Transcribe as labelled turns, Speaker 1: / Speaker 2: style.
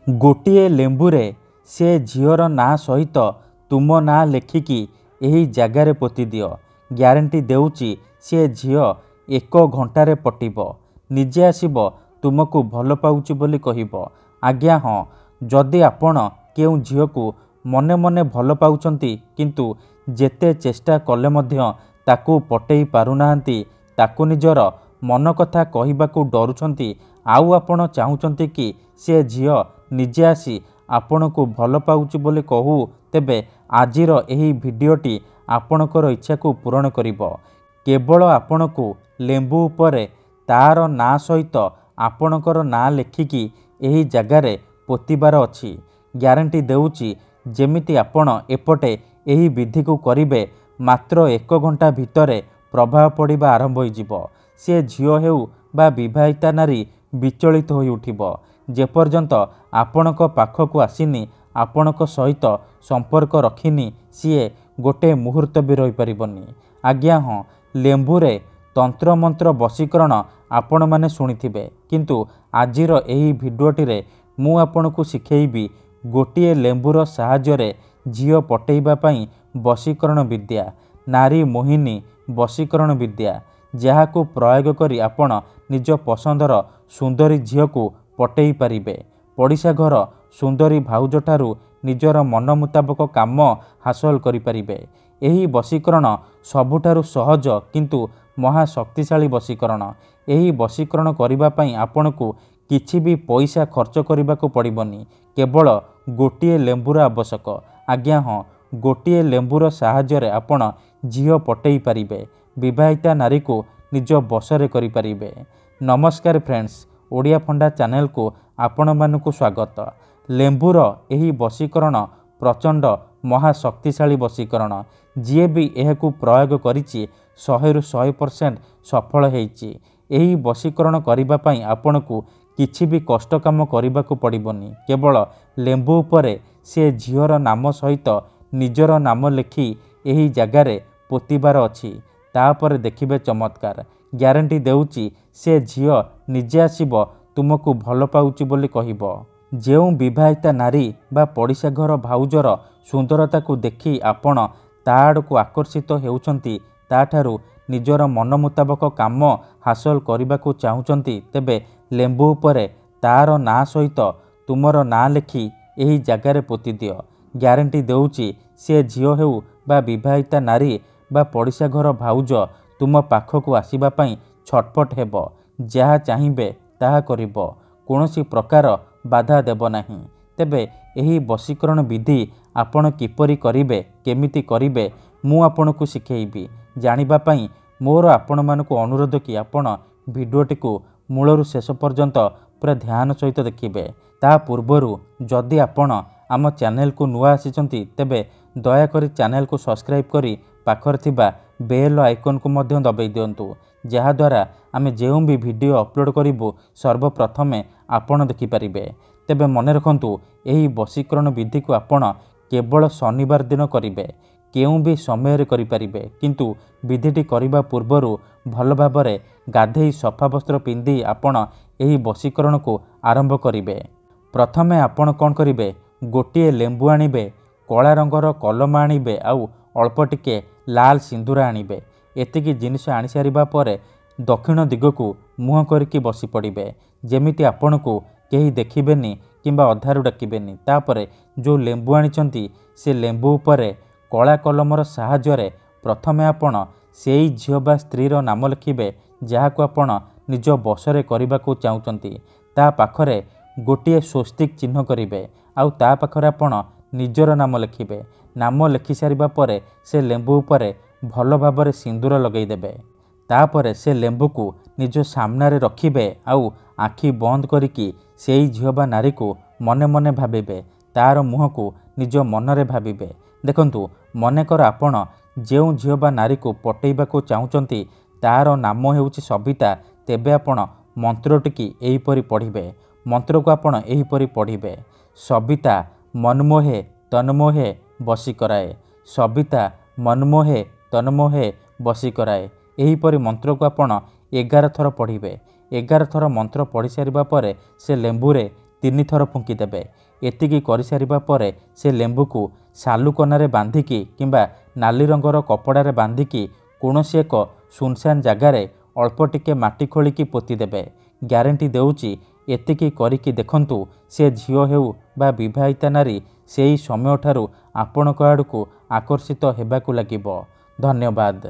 Speaker 1: गोटिए लेंबुरे से झीर ना सहित तुम ना लेखिकी यही जगार पोती दियो। ग्यारंटी देउची से झील एक घंटारे पटिब, निजे आसिब तुमको भल पाउची बोली कहिब। आज्ञा हाँ, जदि आपण केउ झील को मने मने भल पाउचंती किंतु जेते चेष्टा कले मध्य ताकू पटेई पारुनाहांती, ताकू निजर मन कथा कहिबाकू डरुछंती, आउ आपण चाहुचंती कि से झील निजे आसी आपण को भल पाउची बोली कहू, तेबे आजिर एही भिडियोटी आपणकर इच्छा को पूरण करिब। केवल आपण को लेंबू उपरे तार ना सहित आपणकर ना लेखिकी एही जगारे पोतिबार अछि। ग्यारंटी देउची जेमिति आपण एपटे एही विधि को करिबे, मात्र 1 घंटा भितरे प्रभाव पड़िबा आरंभ होइजिब। से झील हेउ बा विवाहिता नारी विचलित होई उठिब। जेपर्यंत आपणक पाखक आसिनी, आपणक सहित संपर्क रखिनी, सीए गोटे मुहूर्त भी रही परिबनी। आज्ञा हाँ, लेंबुरे तंत्र मंत्र वशीकरण आपण माने सुनिथिबे, किंतु आजिर एही भिडियोटी रे मु आपणकु शिखेइबी गोटिए लेंबुर साहाय्य झील पटेइबा पई वशीकरण विद्या, नारी मोहिनी वशीकरण विद्या, जहाकू प्रयोग करी आपण निज पसंदर सुंदरी झील को पटेई पारिबे। पड़िशा घर सुंदरी भाउजठारू निजर मन मुताबक काम हासिल करि पारिबे। एही वशीकरण सबुठारू सहज किंतु महाशक्तिशाली वशीकरण। एही वशीकरण करिबा पई आपणकू किछि भी पैसा खर्च करिबाकू पड़िबनी, केवल गोटिए लेंबुर आवश्यक। आज्ञा हाँ, गोटिए लेंबुर साहाय्य आपण झील पटेई पारिबे, विवाहिता नारी को निज बसरे करि पारिबे। नमस्कार फ्रेंड्स, ओडिया फंडा चैनल को आपण मानकु स्वागत। लेंबुर एही वशीकरण प्रचंड महाशक्तिशाली वशीकरण। जी भी एहाकू प्रयोग करिछि 100% सफल हेइछि। एही वशीकरण करिबा पई आपणकू किछि भी कष्ट काम करिबाकू पड़िबनी, केवल लेंबू उपरे से झीर नाम सहित निजर नाम लेखि एही जगारे पोतिबार अछि। तापर देखिबे चमत्कार। ग्यारंटी देउची से झील निजे आसिब तुमको भल पाउची बोली कहिब। जेउ विवाहिता नारी बा पड़िशा घर भाउजर सुंदरता को देखि आपण ता आड़कू आकर्षित हेउचंती, ताठारू निजर मन मुताबक काम हासिल करबाकू चाहुचंती, तेबे लेंबू उपरे तार ना सहित तुमर ना लेखि एही जगारे पोति दियो। ग्यारंटी देउची से झील हेउ बा विवाहिता नारी बा पड़िशा घर भाउज तुम पाखकू आसिबा पई छटपट हेब, जहा चाहिबे ताहा करिब, कोनोसी प्रकार बाधा देब नाही। तेबे एही वशीकरण विधि आपण किपरि करिबे, केमिति करिबे, मु आपणकू शिखेइबी। जानिबा पई मोर आपण मानकू अनुरोध कि आपण भिडियोटी को मूलरू शेष पर्यंत पूरा ध्यान सहित देखिबे। ता पूर्वरु जदि आपण आम चैनल को नुआ आसिचंती, तेबे दया करी चैनल को सब्सक्राइब करी पाखर थिबा बेल आइकन को मध्य दबाई दियंतु, जहा द्वारा आमे जेउ भी वीडियो अपलोड करिबु सर्वप्रथमे आपण देखि परिबे। तेबे मने रखंतु, एही वशीकरण विधि को आपण केवल शनिवार दिन करिबे, केउ भी समय रे करि परिबे, किंतु विधिटी करिबा पूर्वरु भल भाबरे गाधेई सफा वस्त्र पिंदी आपण एही वशीकरण को आरंभ करिबे। प्रथमे आपण कोन करिबे, गोटिए लेंबू आनिबे, कला रंगर कलम आनिबे, आउ अल्प टिके लाल सिंदूर आनिबे। एतिकी जिनिस आनि सारिबा परे दक्षिण दिगकू मुह करिकी बसी पड़िबे, जेमिति आपणकू केही देखिबेनी किंबा अधारू डाकिबेनी। तापरे जो लेंबू आनिचंती से लेंबू उपरे कला कलमर साहाय्य प्रथमे आपण सेई झील बा स्त्रीर नाम लिखिबे, जहाकू आपण निज बसरे करिबाकू चाहुचंती। ता पाखरे गोटिए स्वस्तिक चिन्ह करिबे, आउ ता पाखरे आपण निजर नाम लिखिबे। नाम लिखि सारिबा परे से लेंबू उपरे भल भाबरे सिंदूर लगेई देबे। तापरे से लेंबू को निज सामने रखिबे, आउ आखि बंद करिकी सेई झील बा नारी को मने मने भाबिबे, तार मुह को निज मनरे भाबिबे। देखंतु, मनेकर आपण जेउ झील बा नारी को पटेइबाकू चाहुचंती तार नाम हेउची सबिता, तेबे आपण मंत्रटिकी एहीपरि पढ़िबे। मंत्र को आपण एहीपरि पढ़िबे, सबिता मनमोहे तन्मोहे बसी कराए, सबिता मनमोहे तन्मोहे बसी कराए। एहीपरि मंत्र को आपण 11 थर पढ़िबे। 11 थर मंत्र पढ़ी सारिबा परे से लेंबुरे 3 ଥର ଫୁଙ୍କିଦେବେ। ଏତିକି କରିସାରିବା ପରେ ସେ ଲେମ୍ବୁକୁ ସାଲୁକନାରେ ବାନ୍ଧିକି କିମ୍ବା ନାଲି ରଙ୍ଗର କପଡ଼ାରେ ବାନ୍ଧିକି କୌଣସି ଏକ ସୁନସାନ ଜାଗାରେ ଅଳ୍ପ ଟିକେ ମାଟି ଖୋଳିକି ପୋତିଦେବେ। ଗ୍ୟାରେଣ୍ଟି ଦେଉଛି ଏତିକି କରିକି ଦେଖନ୍ତୁ, ସେ ଝିଅ ହେଉ ବା ବିବାହିତା ନାରୀ ସେହି ସମୟଠାରୁ ଆପଣଙ୍କ ଆଡ଼କୁ ଆକର୍ଷିତ ହେବାକୁ ଲାଗିବ। ଧନ୍ୟବାଦ।